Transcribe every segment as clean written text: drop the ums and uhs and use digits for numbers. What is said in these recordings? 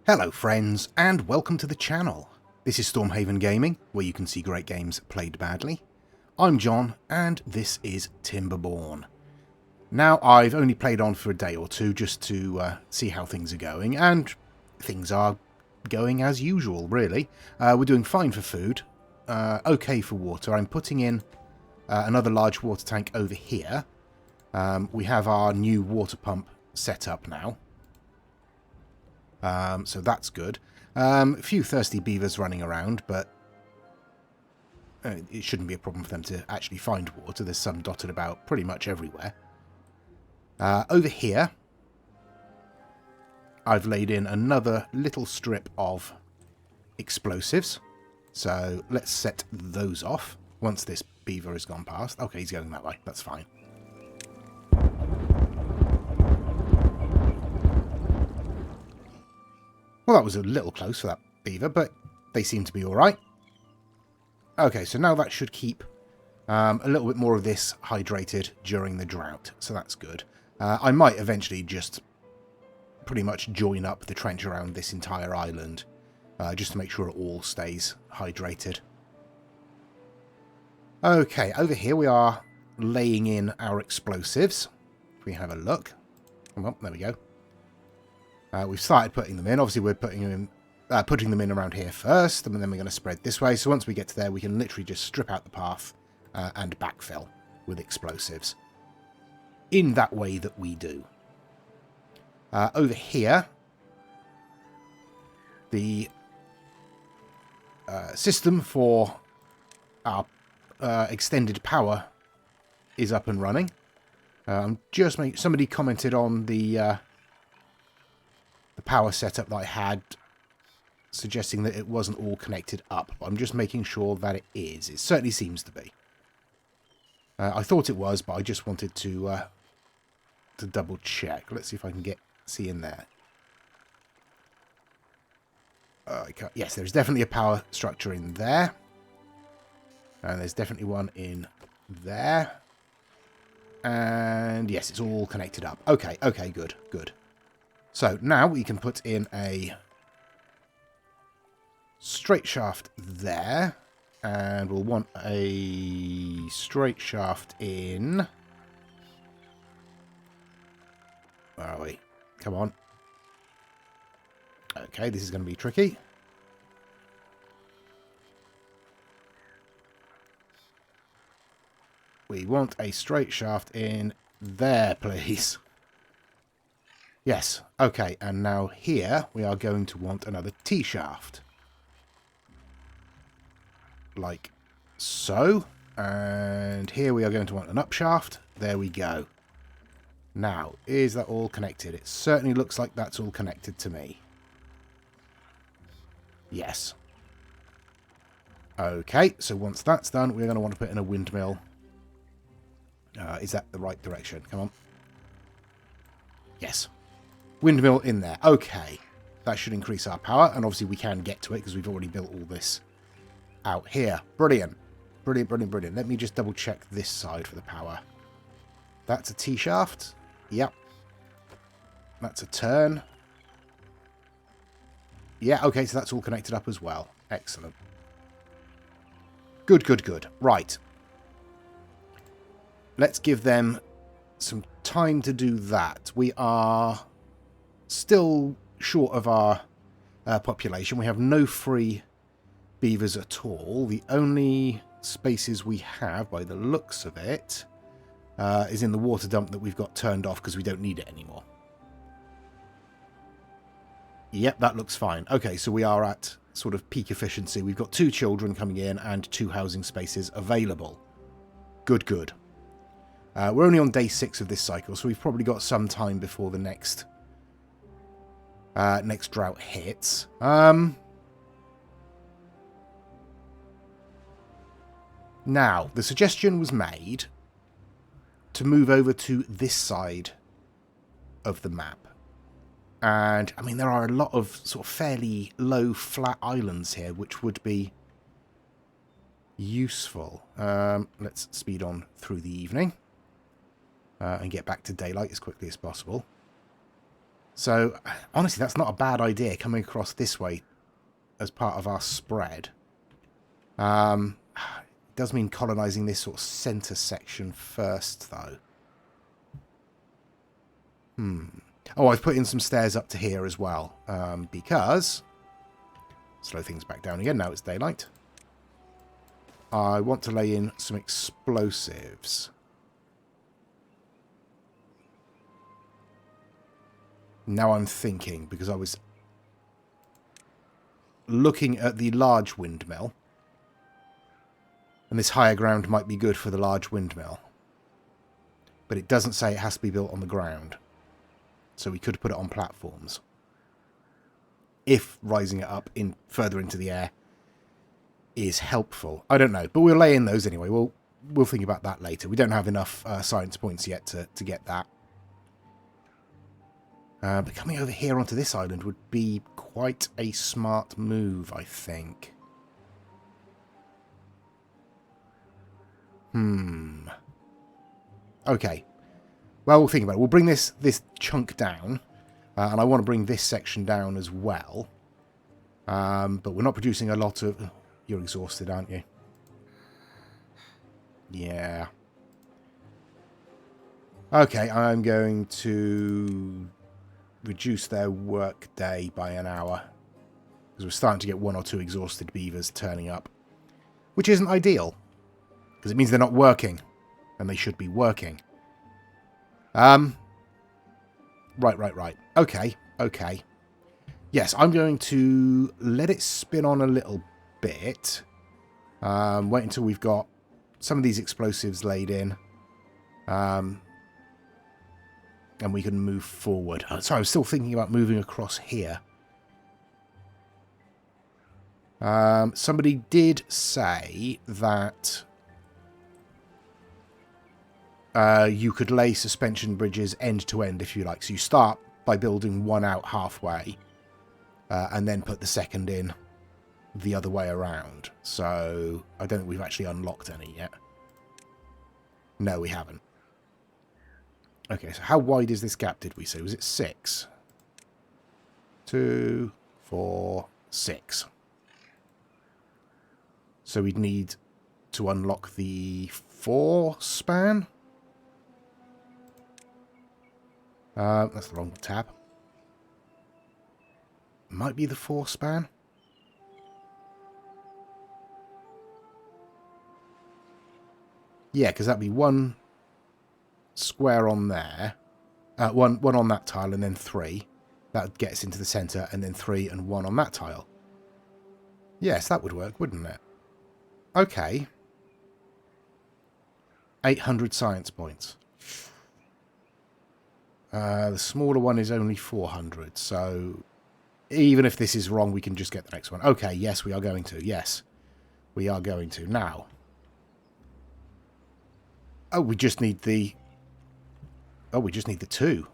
Hello friends, and welcome to the channel. This is Stormhaven Gaming, where you can see great games played badly. I'm John, and this is Timberborn. Now, I've only played on for a day or two just to see how things are going, and things are going as usual, really. We're doing fine for food, okay for water. I'm putting in another large water tank over here. We have our new water pump set up now. So that's good. A few thirsty beavers running around, but it shouldn't be a problem for them to actually find water. There's some dotted about pretty much everywhere. Over here, I've laid in another little strip of explosives. So let's set those off once this beaver has gone past. Okay, he's going that way. That's fine. Well, that was a little close for that beaver, but they seem to be alright. Okay, so now that should keep a little bit more of this hydrated during the drought, so that's good. I might eventually just pretty much join up the trench around this entire island, just to make sure it all stays hydrated. Okay, over here we are laying in our explosives. If we have a look. Come on, there we go. We've started putting them in. Obviously, we're putting them in around here first, and then we're going to spread this way. So once we get to there, we can literally just strip out the path and backfill with explosives. In that way that we do. Over here, the system for our extended power is up and running. Somebody commented on the power setup that I had, suggesting that it wasn't all connected up. I'm just making sure that it is. It certainly seems to be. I thought it was, but I just wanted to double check. Let's see if I can see in there. Yes, there's definitely a power structure in there, and there's definitely one in there. And yes, it's all connected up. Okay, good. So now we can put in a straight shaft there, and we'll want a straight shaft in... Where are we? Come on. Okay, this is going to be tricky. We want a straight shaft in there, please. Yes, okay, and now here we are going to want another T-shaft. Like so. And here we are going to want an up shaft. There we go. Now, is that all connected? It certainly looks like that's all connected to me. Yes. Okay, so once that's done, we're going to want to put in a windmill. Is that the right direction? Come on. Yes. Windmill in there. Okay. That should increase our power, and obviously we can get to it because we've already built all this out here. Brilliant. Brilliant. Let me just double check this side for the power. That's a T-shaft. Yep. That's a turn. Yeah, okay, so that's all connected up as well. Excellent. Good. Right. Let's give them some time to do that. We are still short of our population. We have no free beavers at all. The only spaces we have, by the looks of it, is in the water dump that we've got turned off because we don't need it anymore. Yep, that looks fine. Okay, so we are at sort of peak efficiency. We've got 2 children coming in and 2 housing spaces available. Good. We're only on day 6 of this cycle, so we've probably got some time before the next drought hits. Now, the suggestion was made to move over to this side of the map. And, I mean, there are a lot of sort of fairly low, flat islands here, which would be useful. Let's speed on through the evening and get back to daylight as quickly as possible. So, honestly, that's not a bad idea, coming across this way as part of our spread. It does mean colonising this sort of centre section first, though. Oh, I've put in some stairs up to here as well, because... Slow things back down again, now it's daylight. I want to lay in some explosives. Now I'm thinking, because I was looking at the large windmill, and this higher ground might be good for the large windmill. But it doesn't say it has to be built on the ground. So we could put it on platforms. If rising it up further into the air is helpful. I don't know, but we'll lay in those anyway. We'll think about that later. We don't have enough science points yet to get that. But coming over here onto this island would be quite a smart move, I think. Okay. Well, we'll think about it. We'll bring this chunk down. And I want to bring this section down as well. But we're not producing a lot of... You're exhausted, aren't you? Yeah. Okay, I'm going to reduce their work day by an hour. Because we're starting to get 1 or 2 exhausted beavers turning up. Which isn't ideal. Because it means they're not working. And they should be working. Right. Okay. Yes, I'm going to let it spin on a little bit. Wait until we've got some of these explosives laid in. And we can move forward. Sorry, I'm still thinking about moving across here. Somebody did say that you could lay suspension bridges end to end if you like. So you start by building one out halfway and then put the second in the other way around. So I don't think we've actually unlocked any yet. No, we haven't. Okay, so how wide is this gap, did we say? Was it 6? 2, 4, 6. So we'd need to unlock the 4 span. That's the wrong tab. Might be the 4 span. Yeah, because that'd be 1 square on there. One on that tile and then 3. That would get us into the centre and then 3 and 1 on that tile. Yes, that would work, wouldn't it? Okay. 800 science points. The smaller one is only 400, so even if this is wrong, we can just get the next one. Okay, yes, we are going to. Yes, we are going to. Now. Oh, we just need the... Oh, we just need the 2.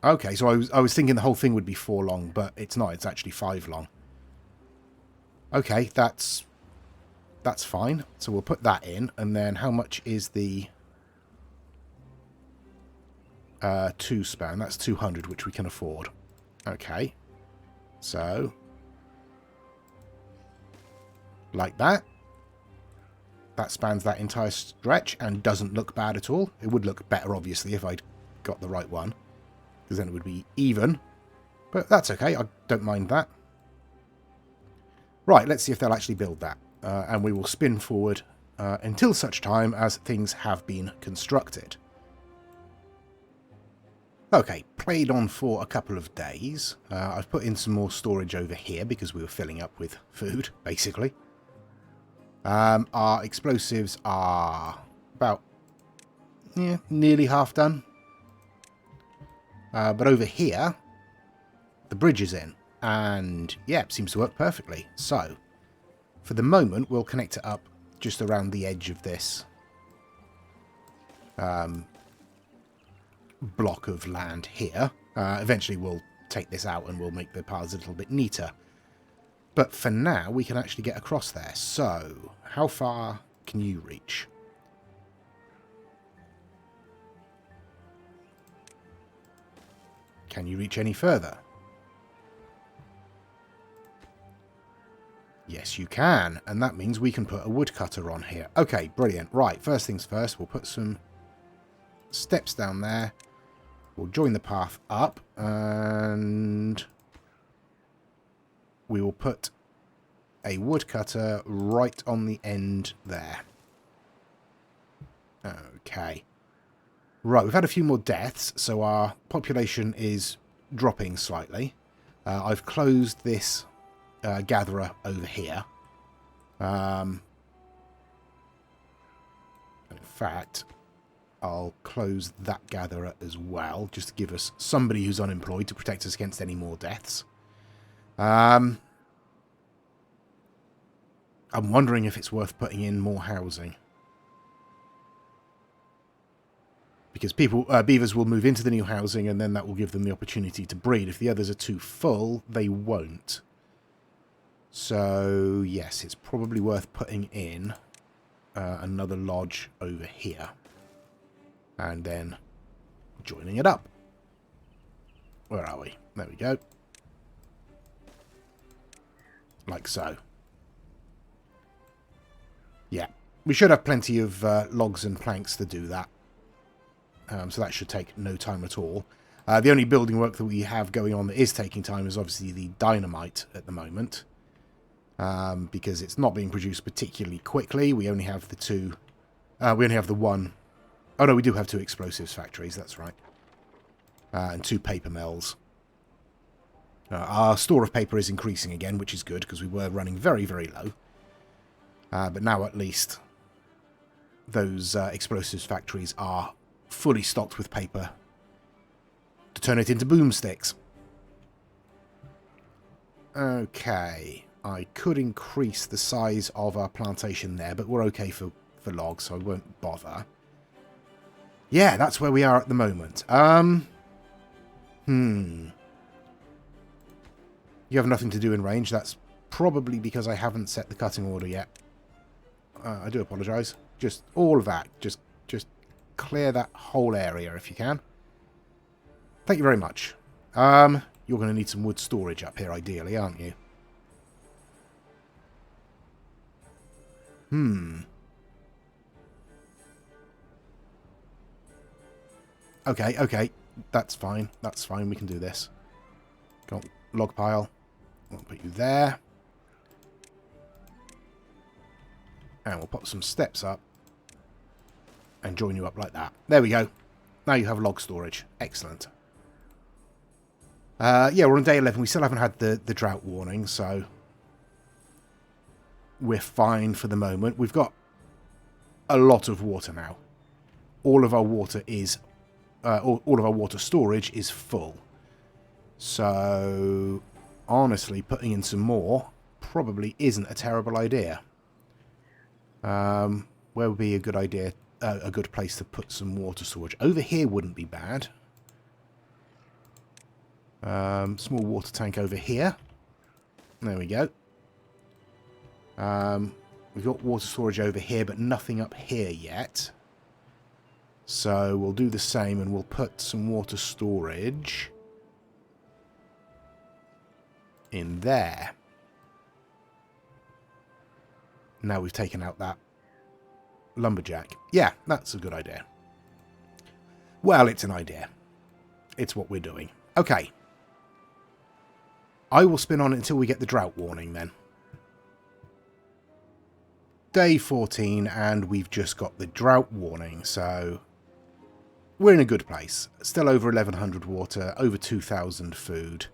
Okay, so I was thinking the whole thing would be 4 long, but it's not. It's actually 5 long. Okay, that's fine. So we'll put that in, and then how much is the 2 span? That's 200, which we can afford. Okay, so like that. That spans that entire stretch and doesn't look bad at all. It would look better, obviously, if I'd got the right one, because then it would be even. But that's okay. I don't mind that. Right, let's see if they'll actually build that. And we will spin forward until such time as things have been constructed. Okay, played on for a couple of days. I've put in some more storage over here because we were filling up with food, basically. Our explosives are about nearly half done. But over here, the bridge is in. And yeah, it seems to work perfectly. So, for the moment, we'll connect it up just around the edge of this block of land here. Eventually, we'll take this out and we'll make the paths a little bit neater. But for now, we can actually get across there. So, how far can you reach? Can you reach any further? Yes, you can. And that means we can put a woodcutter on here. Okay, brilliant. Right, first things first, we'll put some steps down there. We'll join the path up, and we will put a woodcutter right on the end there. Okay. Right, we've had a few more deaths, so our population is dropping slightly. I've closed this gatherer over here. In fact, I'll close that gatherer as well, just to give us somebody who's unemployed to protect us against any more deaths. I'm wondering if it's worth putting in more housing. Because beavers will move into the new housing, and then that will give them the opportunity to breed. If the others are too full, they won't. So, yes, it's probably worth putting in another lodge over here. And then joining it up. Where are we? There we go. Like so. Yeah. We should have plenty of logs and planks to do that. So that should take no time at all. The only building work that we have going on that is taking time is obviously the dynamite at the moment. Because it's not being produced particularly quickly. We only have the two... we only have the one... Oh no, we do have 2 explosives factories, that's right. And 2 paper mills. Our store of paper is increasing again, which is good, because we were running very, very low. But now at least those explosives factories are fully stocked with paper to turn it into boomsticks. Okay, I could increase the size of our plantation there, but we're okay for logs, so I won't bother. Yeah, that's where we are at the moment. You have nothing to do in range. That's probably because I haven't set the cutting order yet. I do apologise. Just all of that. Just clear that whole area if you can. Thank you very much. You're going to need some wood storage up here, ideally, aren't you? Okay. That's fine. That's fine. We can do this. Got log pile. I'll put you there. And we'll pop some steps up. And join you up like that. There we go. Now you have log storage. Excellent. Yeah, we're on day 11. We still haven't had the drought warning, so we're fine for the moment. We've got a lot of water now. All of our water is... all of our water storage is full. So, honestly, putting in some more probably isn't a terrible idea. Where would be a good idea? A good place to put some water storage. Over here wouldn't be bad. Small water tank over here. There we go. We've got water storage over here, but nothing up here yet. So we'll do the same, and we'll put some water storage in there. Now we've taken out that lumberjack. Yeah, that's a good idea. Well, it's an idea. It's what we're doing. Okay. I will spin on it until we get the drought warning then. Day 14, and we've just got the drought warning, so we're in a good place. Still over 1,100 water, over 2,000 food.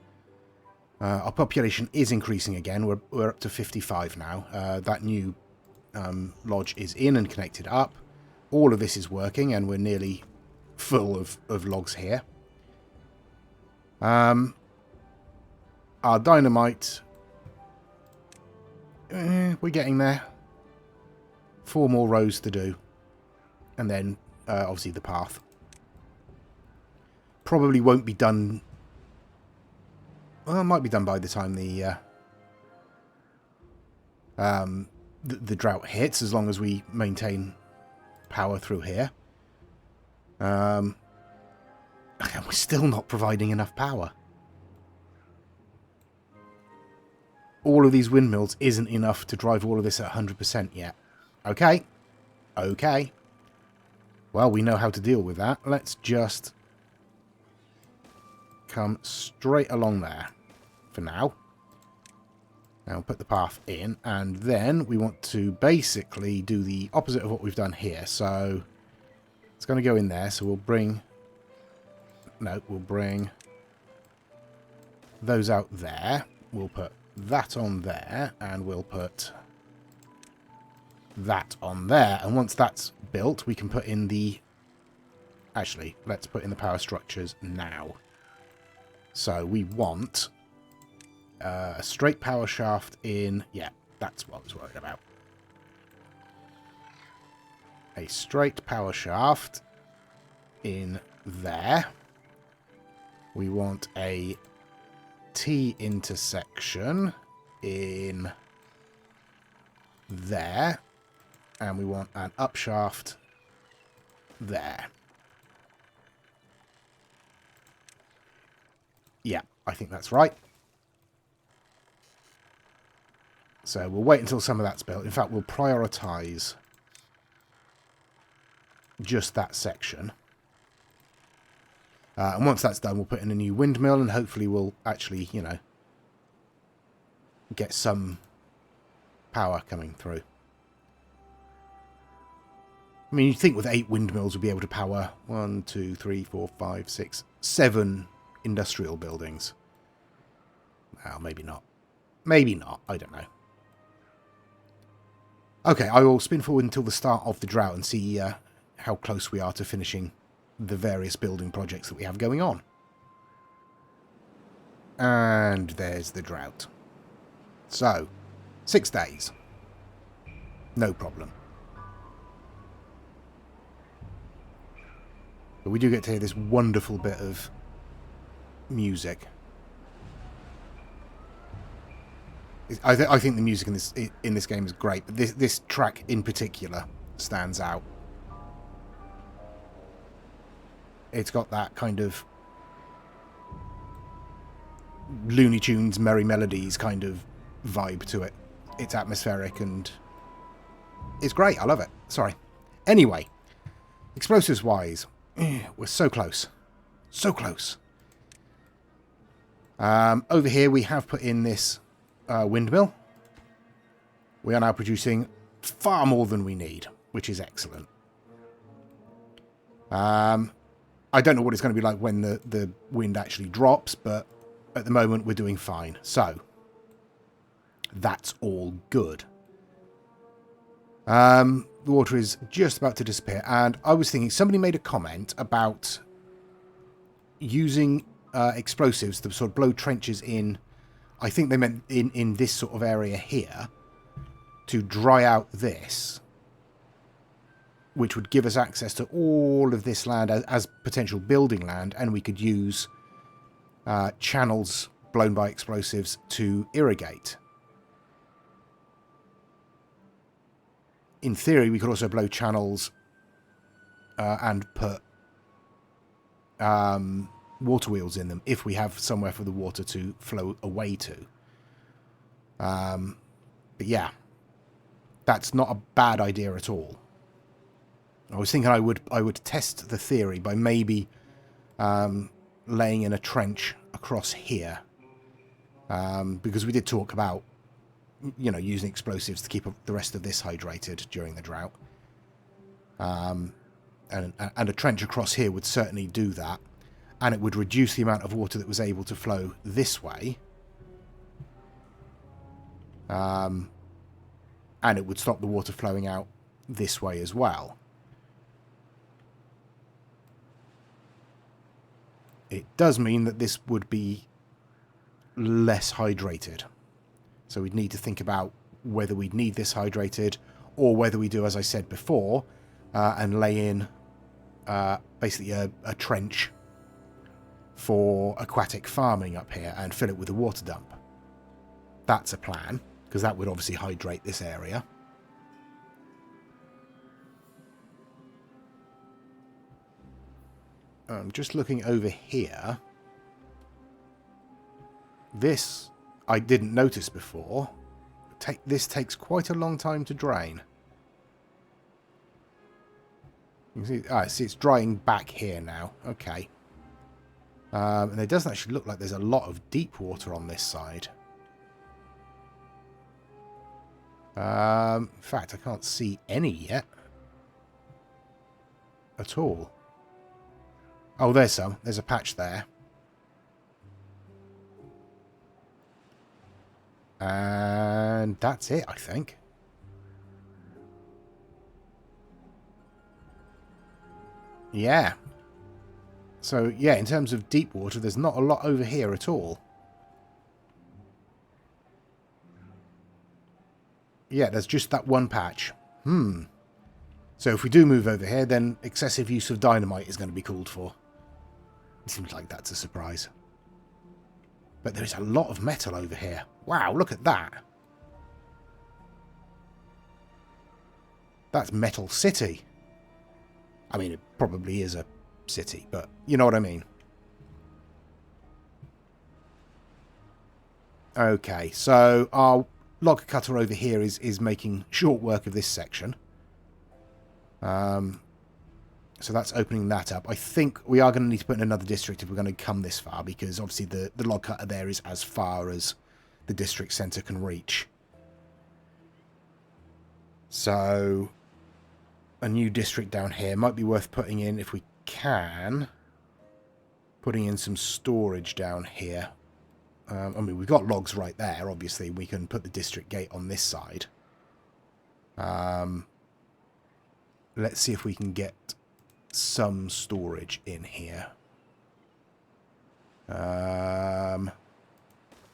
Our population is increasing again. We're up to 55 now. That new lodge is in and connected up. All of this is working, and we're nearly full of logs here. Our dynamite... we're getting there. 4 more rows to do. And then, obviously, the path. Probably won't be done... Well, it might be done by the time the drought hits, as long as we maintain power through here. And we're still not providing enough power. All of these windmills isn't enough to drive all of this at 100% yet. Okay. Okay. Well, we know how to deal with that. Let's just come straight along there for now. Now put the path in, and then we want to basically do the opposite of what we've done here. So it's going to go in there. So we'll bring... No, we'll bring those out there. We'll put that on there, and we'll put that on there. And once that's built, we can put in the... Actually, let's put in the power structures now. So we want a straight power shaft in... Yeah, that's what I was worried about. A straight power shaft in there. We want a T intersection in there. And we want an up shaft there. Yeah, I think that's right. So we'll wait until some of that's built. In fact, we'll prioritise just that section. And once that's done, we'll put in a new windmill, and hopefully we'll actually, you know, get some power coming through. I mean, you'd think with 8 windmills we'd be able to power 1, 2, 3, 4, 5, 6, 7 industrial buildings. Well, maybe not. Maybe not. I don't know. Okay, I will spin forward until the start of the drought and see how close we are to finishing the various building projects that we have going on. And there's the drought. So, 6 days. No problem. But we do get to hear this wonderful bit of music. I think the music in this game is great, but this track in particular stands out. It's got that kind of Looney Tunes, Merry Melodies kind of vibe to it. It's atmospheric and it's great. I love it. Sorry. Anyway, explosives-wise, we're so close. So close. Over here we have put in this windmill. We are now producing far more than we need, which is excellent. I don't know what it's going to be like when the wind actually drops, but at the moment we're doing fine. So, that's all good. The water is just about to disappear, and I was thinking, somebody made a comment about using explosives to sort of blow trenches in. I think they meant in this sort of area here to dry out this, which would give us access to all of this land as potential building land, and we could use channels blown by explosives to irrigate. In theory, we could also blow channels and put water wheels in them if we have somewhere for the water to flow away to. But yeah, that's not a bad idea at all. I was thinking I would test the theory by maybe laying in a trench across here, because we did talk about, you know, using explosives to keep the rest of this hydrated during the drought. And a trench across here would certainly do that, and it would reduce the amount of water that was able to flow this way. And it would stop the water flowing out this way as well. It does mean that this would be less hydrated. So we'd need to think about whether we'd need this hydrated, or whether we do, as I said before, and lay in basically a trench for aquatic farming up here and fill it with a water dump. That's a plan, because that would obviously hydrate this area. I'm just looking over here. This I didn't notice before. This takes quite a long time to drain. You can see, it's drying back here now. Okay. And it doesn't actually look like there's a lot of deep water on this side. In fact, I can't see any yet. At all. Oh, there's some. There's a patch there. And that's it, I think. Yeah. So, yeah, in terms of deep water, there's not a lot over here at all. Yeah, there's just that one patch. So if we do move over here, then excessive use of dynamite is going to be called for. It seems like that's a surprise. But there's a lot of metal over here. Wow, look at that. That's Metal City. I mean, it probably is a city, but you know what I mean. Okay, so our log cutter over here is making short work of this section. So that's opening that up. I think we are going to need to put in another district if we're going to come this far, because obviously the log cutter there is as far as the district centre can reach. So a new district down here might be worth putting in if we can. Putting in some storage down here. I mean, we've got logs right there, obviously. We can put the district gate on this side. Let's see if we can get some storage in here. Right,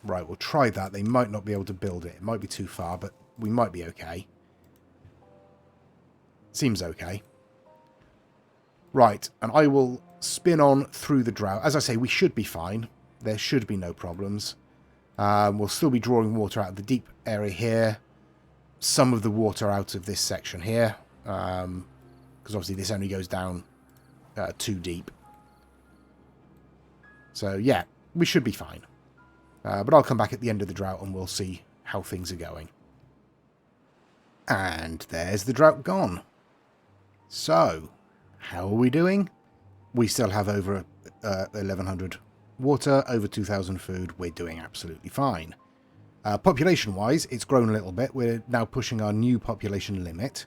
we'll try that. They might not be able to build it. It might be too far, but we might be okay. Seems okay. Right, and I will spin on through the drought. As I say, we should be fine. There should be no problems. We'll still be drawing water out of the deep area here. Some of the water out of this section here. Because obviously this only goes down too deep. So yeah, we should be fine. But I'll come back at the end of the drought and we'll see how things are going. And there's the drought gone. So, how are we doing? We still have over 1,100 water, over 2,000 food. We're doing absolutely fine. Population-wise, it's grown a little bit. We're now pushing our new population limit,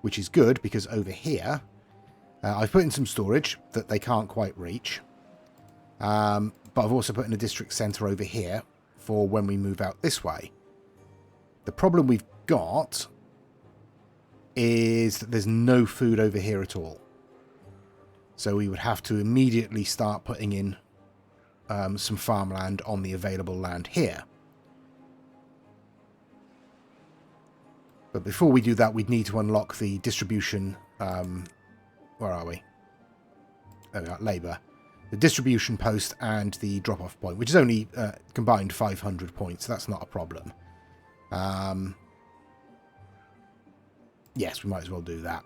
which is good because over here, I've put in some storage that they can't quite reach. But I've also put in a district centre over here for when we move out this way. The problem we've got is that there's no food over here at all. So we would have to immediately start putting in some farmland on the available land here. But before we do that, we'd need to unlock the distribution... where are we? There we are, labour. The distribution post and the drop-off point, which is only combined 500 points. So that's not a problem. Yes, we might as well do that.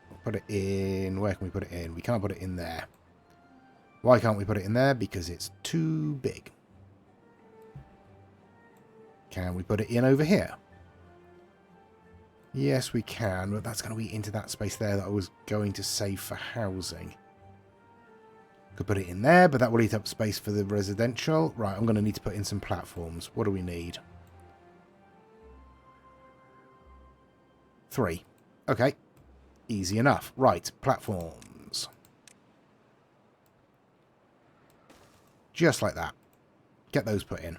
We'll put it in... Where can we put it in? We can't put it in there. Why can't we put it in there? Because it's too big. Can we put it in over here? Yes, we can, but that's going to be into that space there that I was going to save for housing. Could put it in there, but that will eat up space for the residential. Right, I'm going to need to put in some platforms. What do we need? 3. Okay. Easy enough. Right, platforms. Just like that. Get those put in.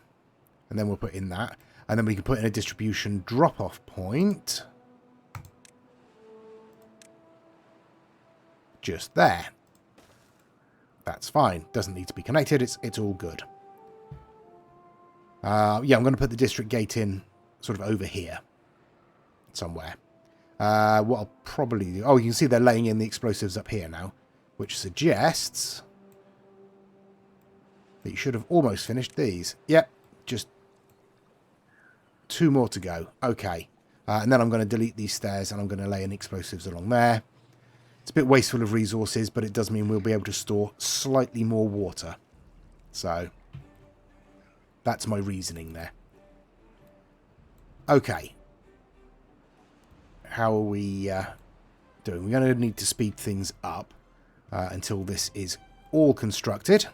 And then we'll put in that. And then we can put in a distribution drop-off point. Just there. That's fine. Doesn't need to be connected. It's all good. Yeah, I'm going to put the district gate in sort of over here. Somewhere. What I'll probably do... Oh, you can see they're laying in the explosives up here now. Which suggests that you should have almost finished these. Yep. Just 2 more to go. Okay. And then I'm going to delete these stairs and I'm going to lay in explosives along there. It's a bit wasteful of resources, but it does mean we'll be able to store slightly more water. So, that's my reasoning there. Okay. How are we doing? We're going to need to speed things up until this is all constructed.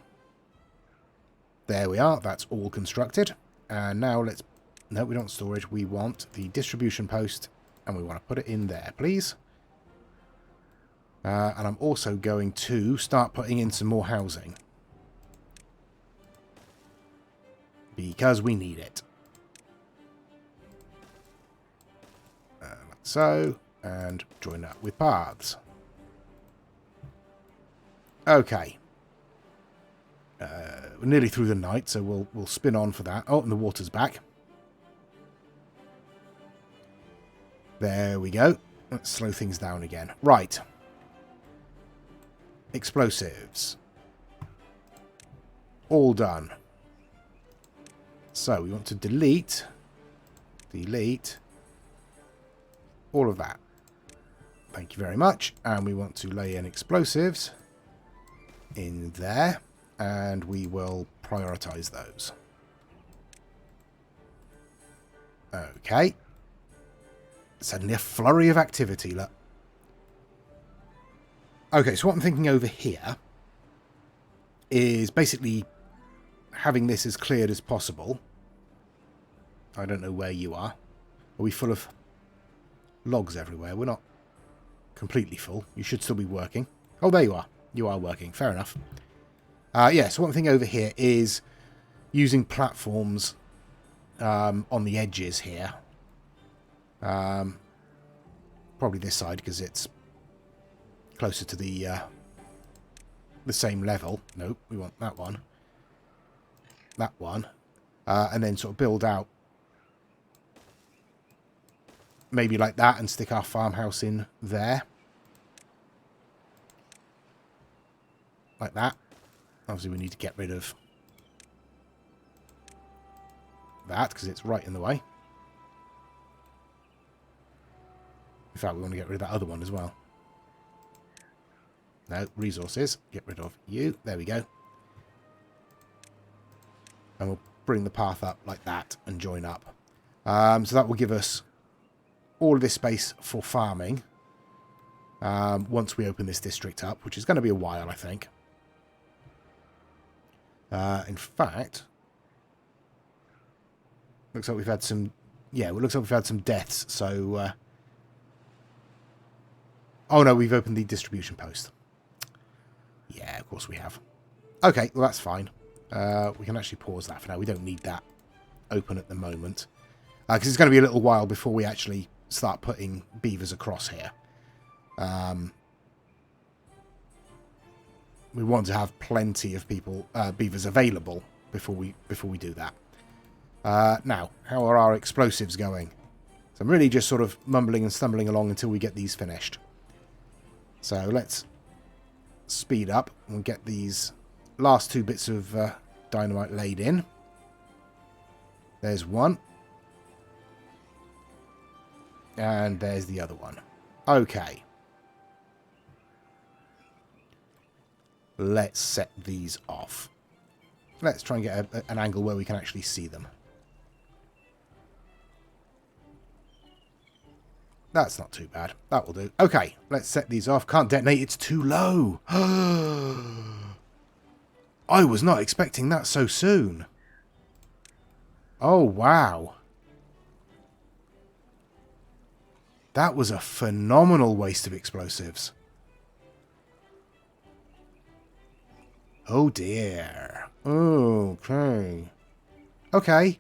There we are. That's all constructed. And now let's... No, we don't want storage. We want the distribution post, and we want to put it in there, please. And I'm also going to start putting in some more housing. Because we need it. Like so. And join that with paths. Okay. We're nearly through the night, so we'll spin on for that. Oh, and the water's back. There we go. Let's slow things down again. Right. Explosives. All done. So we want to delete all of that. Thank you very much. And we want to lay in explosives in there. And we will prioritize those. Okay. Suddenly a flurry of activity, look. Okay, so what I'm thinking over here is basically having this as cleared as possible. I don't know where you are. Are we full of logs everywhere? We're not completely full. You should still be working. Oh, there you are. You are working. Fair enough. Yeah, so one thing over here is using platforms on the edges here. Probably this side because it's closer to the same level. Nope, we want that one. That one. And then sort of build out maybe like that and stick our farmhouse in there. Like that. Obviously we need to get rid of that because it's right in the way. In fact, we want to get rid of that other one as well. No, resources. Get rid of you. There we go. And we'll bring the path up like that and join up. So that will give us all of this space for farming once we open this district up, which is going to be a while, I think. In fact, looks like we've had some... Yeah, it looks like we've had some deaths, so... Oh no, we've opened the distribution post. Yeah, of course we have. Okay, well that's fine. We can actually pause that for now. We don't need that open at the moment. Because it's going to be a little while before we actually start putting beavers across here. We want to have plenty of beavers available before we do that. Now, how are our explosives going? So I'm really just sort of mumbling and stumbling along until we get these finished. So let's speed up and get these last two bits of dynamite laid in. There's one. And there's the other one. Okay. Let's set these off. Let's try and get an angle where we can actually see them. That's not too bad. That will do. Okay, let's set these off. Can't detonate, it's too low. I was not expecting that so soon. Oh, wow. That was a phenomenal waste of explosives. Oh, dear. Okay. Okay.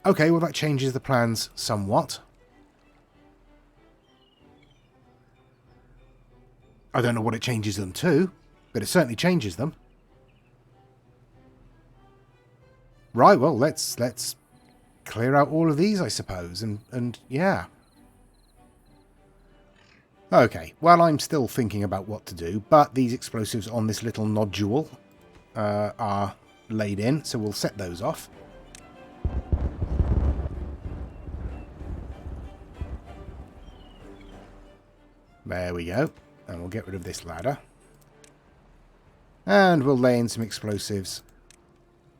Okay, well, that changes the plans somewhat. I don't know what it changes them to, but it certainly changes them. Right, well, let's clear out all of these, I suppose, and yeah. Okay, well, I'm still thinking about what to do, but these explosives on this little nodule are laid in, so we'll set those off. There we go. And we'll get rid of this ladder. And we'll lay in some explosives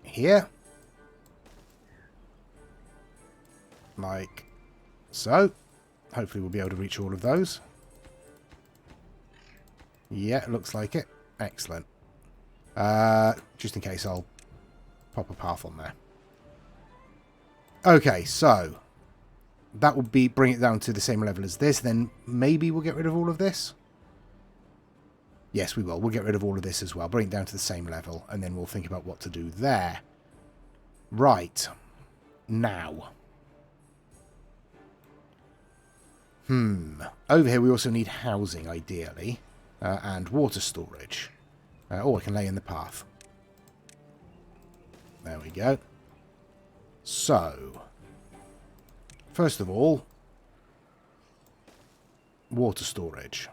here. Like so. Hopefully we'll be able to reach all of those. Yeah, it looks like it. Excellent. Just in case, I'll pop a path on there. Okay, so that will be bring it down to the same level as this. Then maybe we'll get rid of all of this. Yes, we will. We'll get rid of all of this as well. Bring it down to the same level, and then we'll think about what to do there. Right. Now. Over here we also need housing, ideally. And water storage. Or I can lay in the path. There we go. So, first of all, water storage.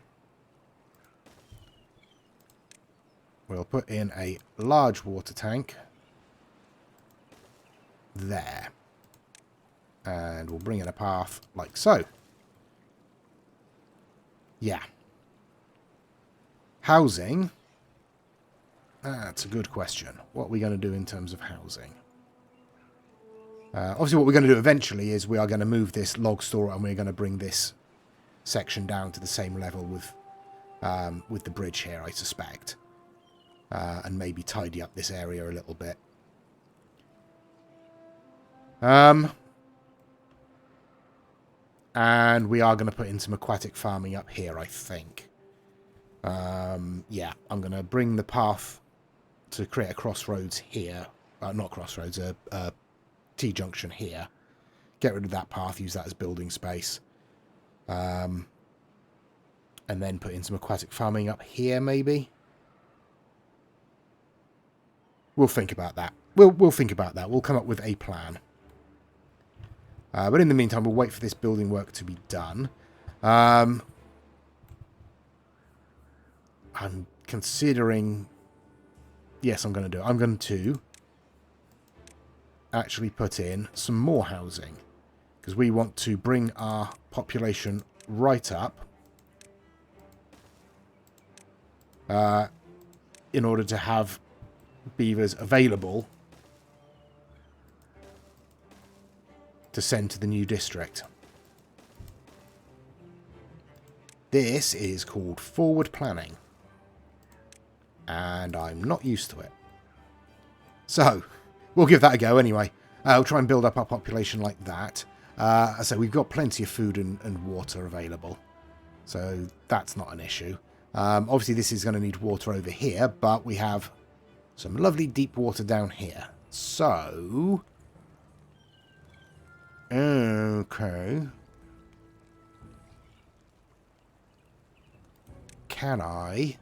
We'll put in a large water tank there. And we'll bring in a path like so. Yeah. Housing. That's a good question. What are we going to do in terms of housing? Obviously what we're going to do eventually is we are going to move this log store and we're going to bring this section down to the same level with the bridge here, I suspect. And maybe tidy up this area a little bit. And we are going to put in some aquatic farming up here, I think. Yeah, I'm going to bring the path to create a crossroads here. Not crossroads, a T-junction here. Get rid of that path, use that as building space. And then put in some aquatic farming up here, maybe. We'll think about that. We'll think about that. We'll come up with a plan. But in the meantime, we'll wait for this building work to be done. I'm considering... Yes, I'm going to do it. I'm going to actually put in some more housing. Because we want to bring our population right up. In order to have beavers available to send to the new district. This is called forward planning. And I'm not used to it. So, we'll give that a go anyway. I'll try and build up our population like that. So we've got plenty of food and water available. So that's not an issue. Obviously this is going to need water over here, but we have some lovely deep water down here. So... Okay. Can I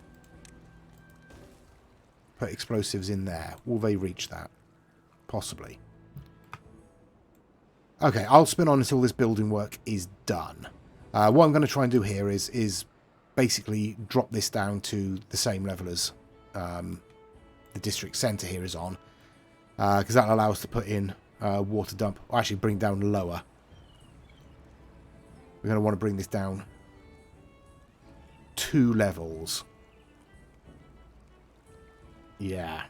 put explosives in there? Will they reach that? Possibly. Okay, I'll spin on until this building work is done. What I'm going to try and do here is basically drop this down to the same level as the district centre here is on. Because that'll allow us to put in water dump. Or actually bring down lower. We're going to want to bring this down 2 levels. Yeah.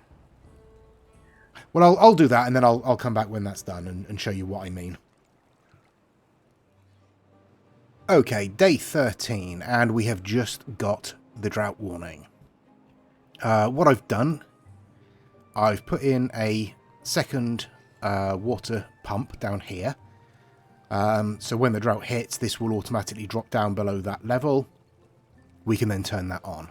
Well, I'll do that, and then I'll come back when that's done and show you what I mean. Okay, day 13, and we have just got the drought warning. What I've done, I've put in a second water pump down here. So when the drought hits, this will automatically drop down below that level. We can then turn that on.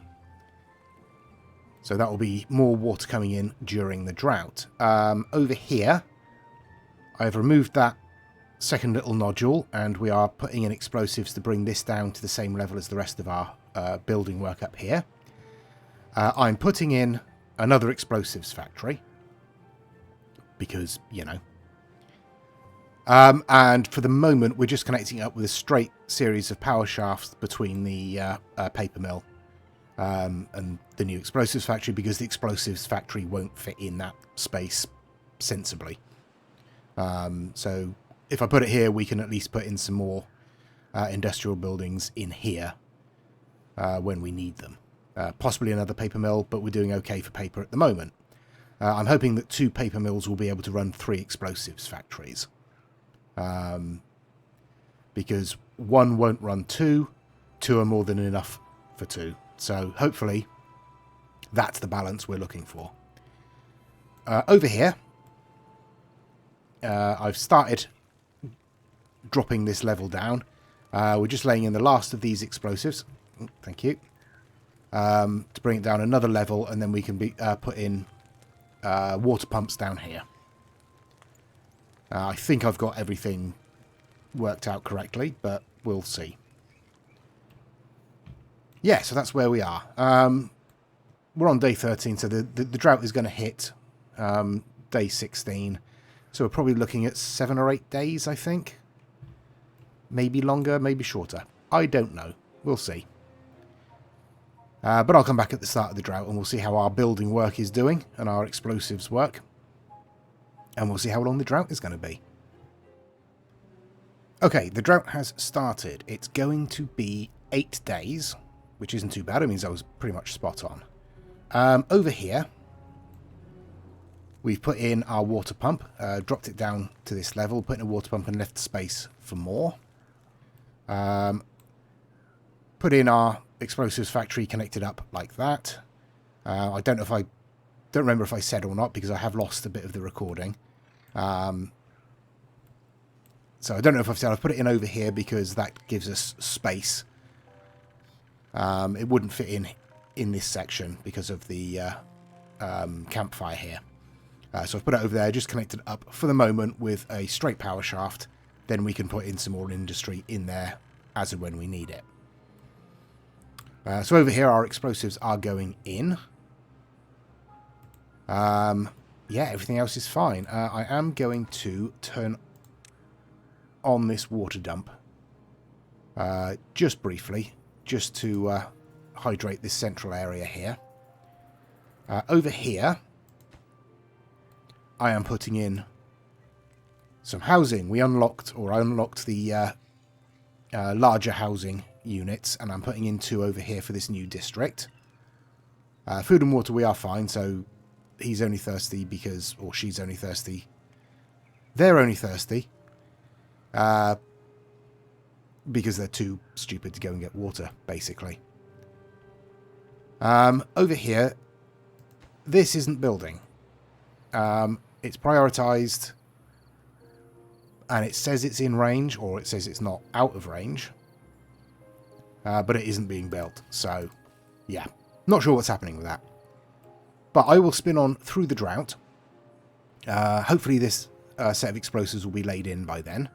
So that will be more water coming in during the drought. Over here, I've removed that second little nodule, and we are putting in explosives to bring this down to the same level as the rest of our building work up here. I'm putting in another explosives factory. Because, you know. And for the moment, we're just connecting up with a straight series of power shafts between the paper mill and the new explosives factory, because the explosives factory won't fit in that space sensibly. So if I put it here, we can at least put in some more industrial buildings in here. when we need them. Possibly another paper mill, but we're doing okay for paper at the moment. I'm hoping that 2 paper mills will be able to run 3 explosives factories. Because 1 won't run 2, 2 are more than enough for 2. So hopefully that's the balance we're looking for. Over here, I've started dropping this level down. We're just laying in the last of these explosives. Thank you. To bring it down another level, and then we can put in water pumps down here. I think I've got everything worked out correctly, but we'll see. Yeah, so that's where we are. We're on day 13, so the drought is going to hit day 16. So we're probably looking at 7 or 8 days, I think. Maybe longer, maybe shorter. I don't know. We'll see. But I'll come back at the start of the drought and we'll see how our building work is doing and our explosives work. And we'll see how long the drought is going to be. Okay, the drought has started. It's going to be 8 days, which isn't too bad. It means I was pretty much spot on. Over here, we've put in our water pump, dropped it down to this level, put in a water pump and left space for more. Put in our explosives factory, connected up like that. I don't remember if I said or not because I have lost a bit of the recording. So I don't know if I've said. I've put it in over here because that gives us space. It wouldn't fit in this section because of the campfire here. So I've put it over there, just connected up for the moment with a straight power shaft. Then we can put in some more industry in there as and when we need it. So over here, our explosives are going in. Yeah, everything else is fine. I am going to turn on this water dump just briefly, just to hydrate this central area here. Over here, I am putting in some housing. I unlocked the larger housing units, and I'm putting in 2 over here for this new district. Food and water, we are fine, so he's only thirsty because, or she's only thirsty. They're only thirsty because they're too stupid to go and get water, basically. Over here, this isn't building. It's prioritized, and it says it's in range, or it says it's not out of range. But it isn't being built, so yeah, not sure what's happening with that. But I will spin on through the drought. Hopefully this set of explosives will be laid in by then.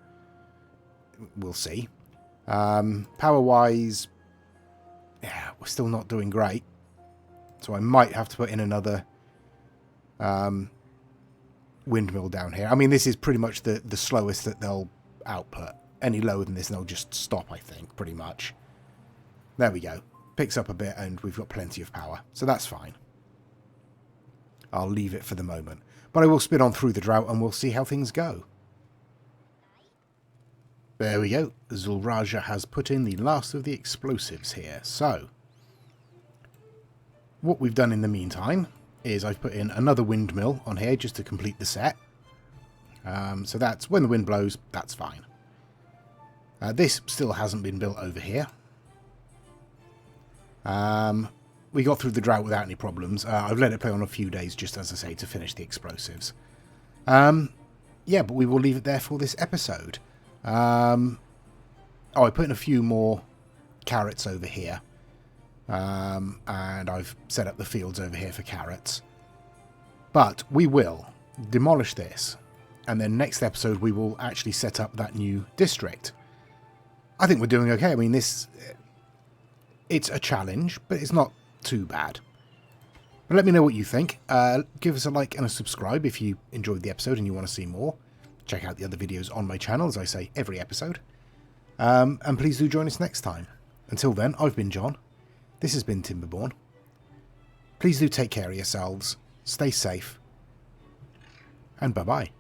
We'll see. Power-wise, yeah, we're still not doing great. So I might have to put in another windmill down here. I mean, this is pretty much the slowest that they'll output. Any lower than this, and they'll just stop, I think, pretty much. There we go. Picks up a bit, and we've got plenty of power. So that's fine. I'll leave it for the moment. But I will spin on through the drought, and we'll see how things go. There we go. Zulraja has put in the last of the explosives here. So, what we've done in the meantime is I've put in another windmill on here just to complete the set. So that's when the wind blows, that's fine. This still hasn't been built over here. We got through the drought without any problems. I've let it play on a few days, just as I say, to finish the explosives. Yeah, but we will leave it there for this episode. Oh, I put in a few more carrots over here. And I've set up the fields over here for carrots. But we will demolish this. And then next episode, we will actually set up that new district. I think we're doing okay. I mean, it's a challenge, but it's not too bad. But let me know what you think. Give us a like and a subscribe if you enjoyed the episode and you want to see more. Check out the other videos on my channel, as I say, every episode. And please do join us next time. Until then, I've been John. This has been Timberborn. Please do take care of yourselves, stay safe, and bye-bye.